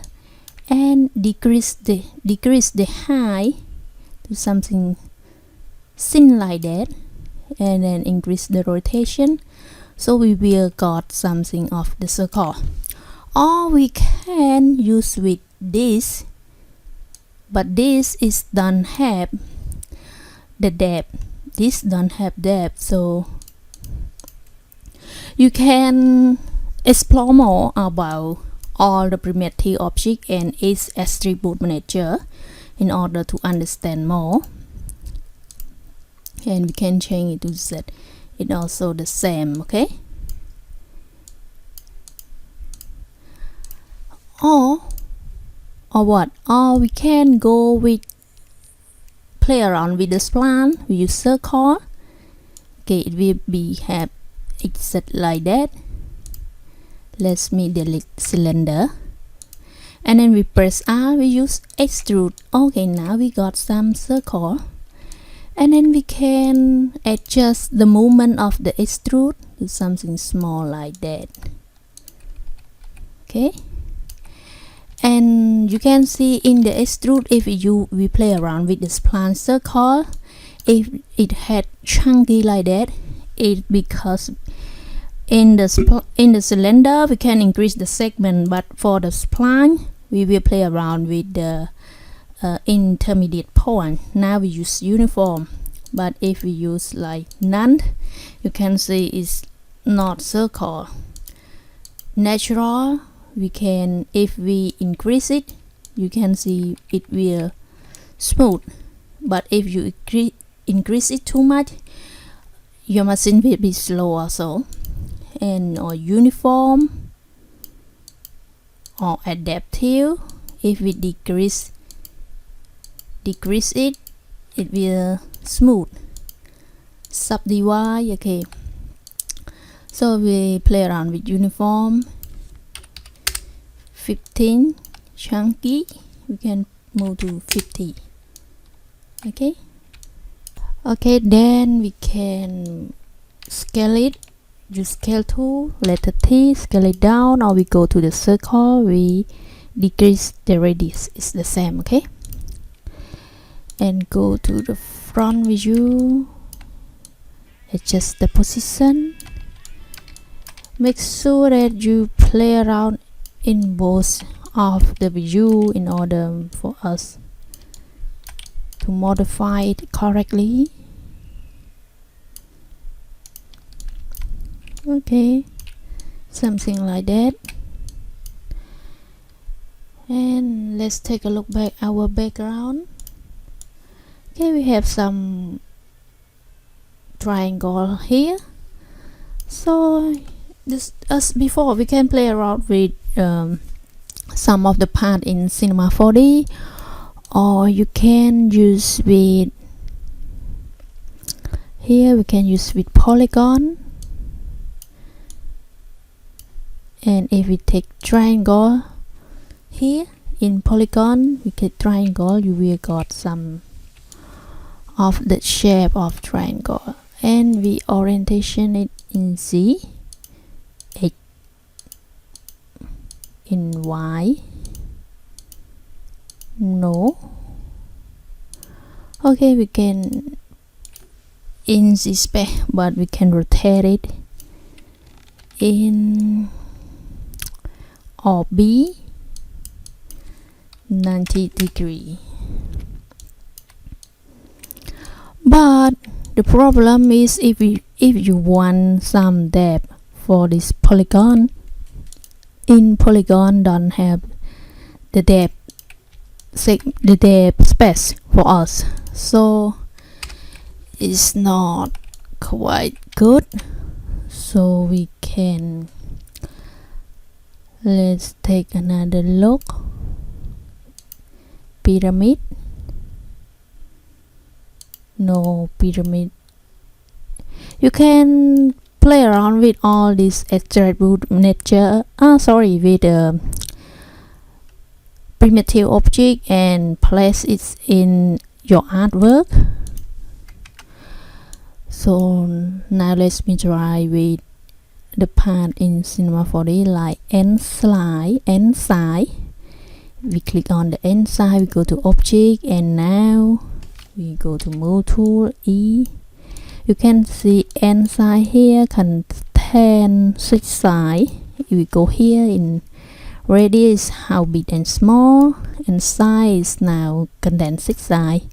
and decrease the height to something thin like that, and then increase the rotation, so we will got something of the circle. Or we can use with this, but this is don't have the depth. This don't have depth, so you can explore more about all the primitive object and its attribute manager in order to understand more. And we can change it to Z. It also the same. Okay, or what? Or we can go with play around with the spline. We use circle. Okay, it will be have exact like that. Let me delete cylinder, and then we press R. We use extrude. Okay, now we got some circle, and then we can adjust the movement of the extrude to something small like that. Okay. And you can see in the extrude, if we play around with the spline circle, if it had chunky like that, it because in the cylinder we can increase the segment, but for the spline we will play around with the intermediate point. Now we use uniform, but if we use like none, you can see it's not circle. Natural, we can, if we increase it, you can see it will smooth, but if you increase it too much, your machine will be slow also. And or uniform or adaptive, if we decrease it, it will smooth. Subdivide. Okay, so we play around with uniform. 15 chunky, we can move to 50. Okay, then we can scale it. Use scale tool, letter T, scale it down, or we go to the circle, we decrease the radius. It's the same. Okay, and go to the front view, adjust the position, make sure that you play around in both of the view in order for us to modify it correctly. Okay, something like that. And let's take a look back our background. Okay, we have some triangle here. So this, as before, we can play around with some of the part in Cinema 4D, or you can use with, here we can use with polygon. And if we take triangle here in polygon, we get triangle, you will got some of the shape of triangle, and we orientation it in Z, X, in Y, no. Okay, we can in Z space, but we can rotate it in or B 90 degree. But the problem is if you want some depth for this polygon, in polygon don't have the depth space for us, so it's not quite good. So we can, let's take another look. Pyramid, no pyramid. You can play around with all these attribute nature, with primitive object and place it in your artwork. So now let's try with the part in Cinema 4D like end side. We click on the end side, we go to object, and now we go to move tool E. You can see end side here contain 6 sides. If we go here in radius, how big and small, and size now contain 6 sides.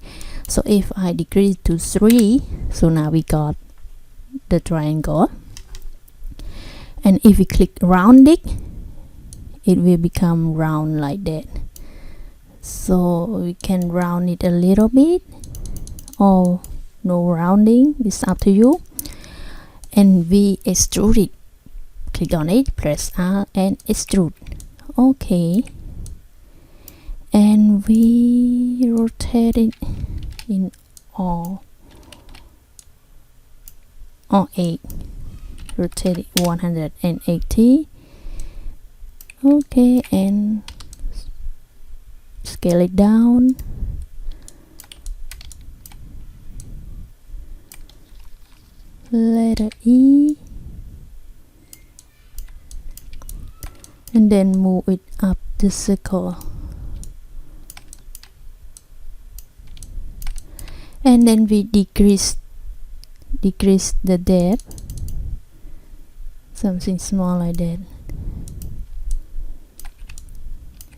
So if I decrease to 3, so now we got the triangle. And if we click round it will become round like that. So we can round it a little bit, or no rounding, it's up to you. And we extrude it, click on it, press R and extrude. Okay, and we rotate it in R8, rotate it 180. Okay, and scale it down. Letter E, and then move it up the circle, and then we decrease the depth, something small like that.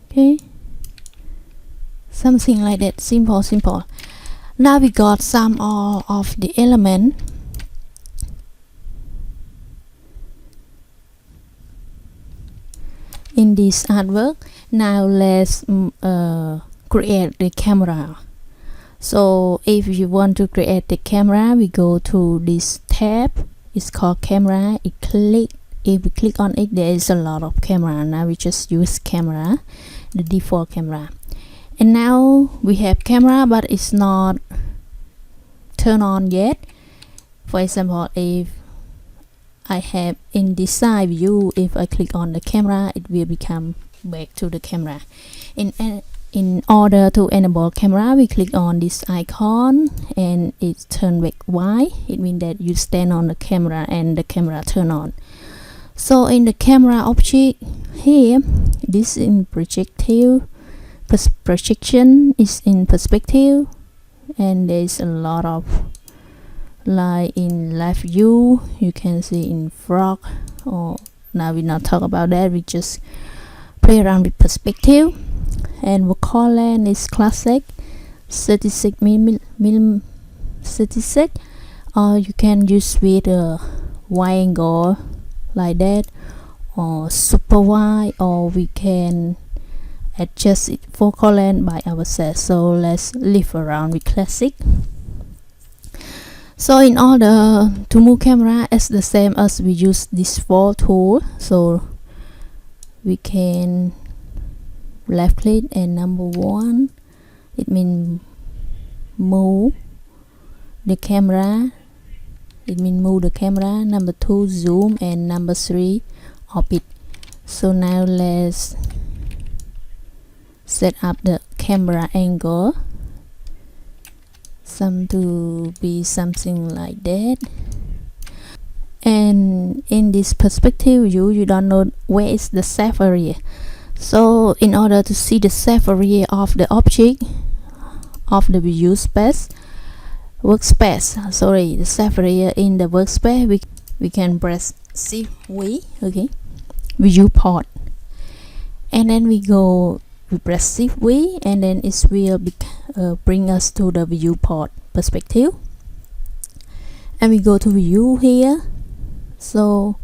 Okay, something like that, simple. Now we got some of the element. In this artwork, now let's create the camera. So if you want to create the camera, we go to this tab, it's called camera. If we click on it, there is a lot of camera. Now we just use camera, the default camera. And now we have camera, but it's not turned on yet. For example, if I have in this side view, if I click on the camera, it will become back to the camera. In order to enable camera, we click on this icon and it's turn back Y. It means that you stand on the camera and the camera turn on. So in the camera object here, this in projection is in perspective, and there's a lot of, like in left view you can see in frog, or now we not talk about that, we just play around with perspective, and focal length is classic 36 mm 36, or you can use with a wide angle like that, or super wide, or we can adjust it focal length by ourselves. So let's live around with classic. So in order to move camera, it's the same as we use this 4 tool. So we can left click and number 1, it means move the camera, number 2 zoom, and number 3 orbit. So now let's set up the camera angle to be something like that. And in this perspective view, you don't know where is the safe area. So in order to see the safe area of the object of the view space, the safe area in the workspace, we can press Shift V, okay, viewport, and then we press Shift V, and then it will bring us to the viewport perspective, and we go to view here. So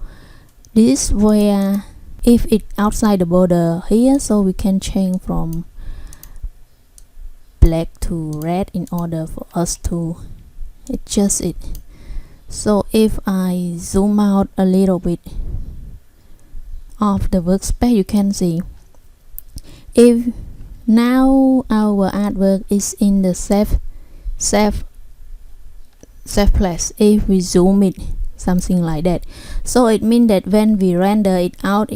this is where, if it outside the border here, so we can change from black to red in order for us to adjust it. So if I zoom out a little bit of the workspace, you can see if now our artwork is in the safe place. If we zoom it, something like that, so it means that when we render it out,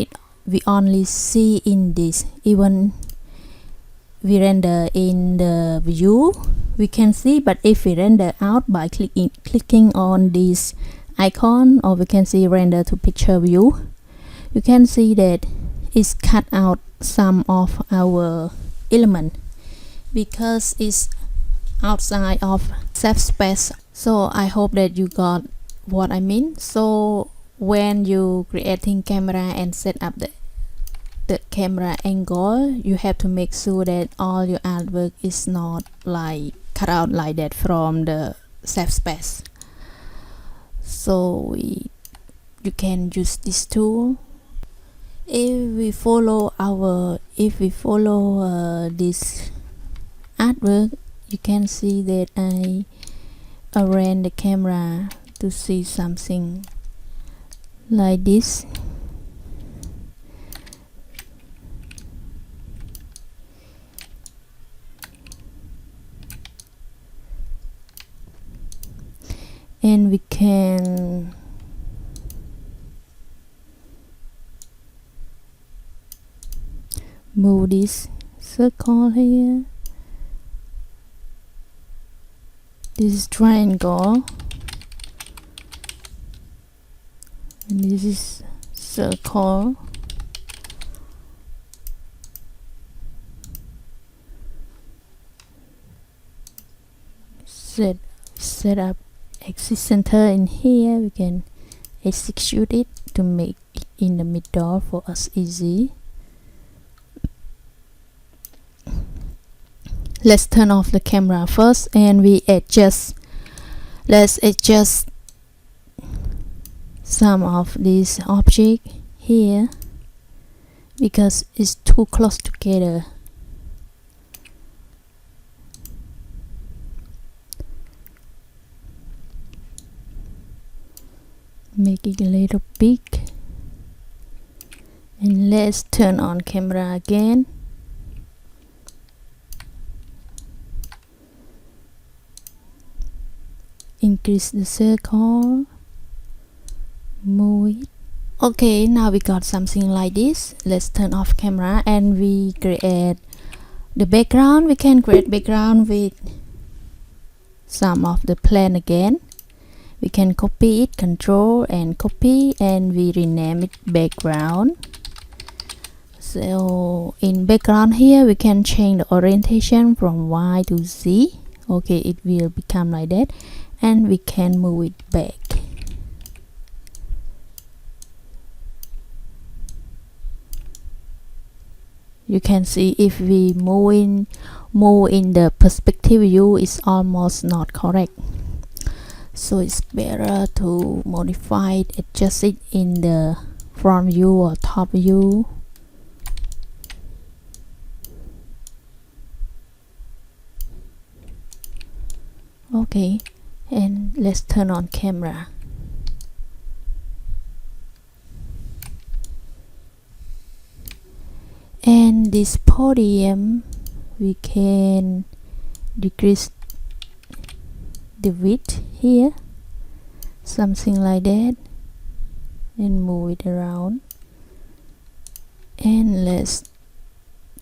we only see in this. Even we render in the view, we can see, but if we render out by clicking on this icon, or we can see render to picture view, you can see that it's cut out some of our element because it's outside of safe space. So I hope that you got what I mean. So when you creating camera and set up the camera angle, you have to make sure that all your artwork is not like cut out like that from the safe space. So you can use this tool. If we follow this artwork, you can see that I arrange the camera to see something like this. And we can move this circle here. This is triangle, and this is circle. Set up axis center in here. We can execute it to make it in the middle for us easy. Let's turn off the camera first, and let's adjust some of these objects here because it's too close together. Make it a little big, and let's turn on camera again. Increase the circle, move it. Okay, now we got something like this. Let's turn off camera and we create the background. We can create background with some of the plane again. We can copy it, control and copy, and we rename it background. So in background here, we can change the orientation from Y to Z. Okay, it will become like that, and we can move it back. You can see if we move in the perspective view, it's almost not correct. So it's better to modify it, adjust it in the front view or top view. Okay, and let's turn on camera. And this podium, we can decrease the width here, something like that, and move it around. And let's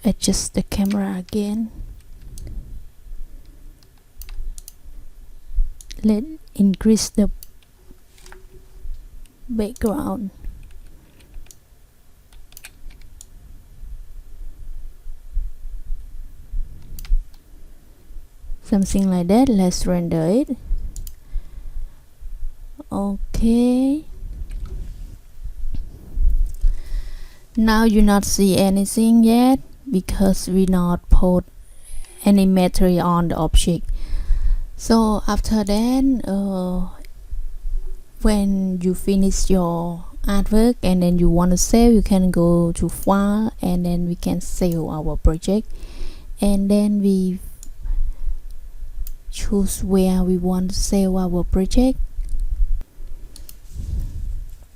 adjust the camera again. Let's increase the background. Something like that. Let's render it. Okay, now you not see anything yet because we not put any material on the object. So after that, when you finish your artwork and then you want to save, you can go to file and then we can save our project, and then we choose where we want to save our project.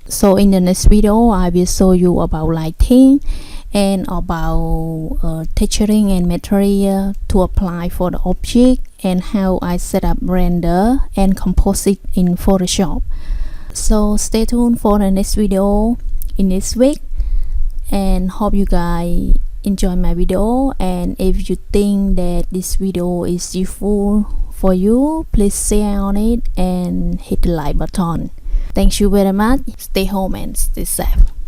So in the next video I will show you about lighting and about texturing and material to apply for the object, and how I set up render and compose it in Photoshop. So stay tuned for the next video in this week, and hope you guys enjoy my video. And if you think that this video is useful for you, please share on it and hit the like button. Thank you very much. Stay home and stay safe.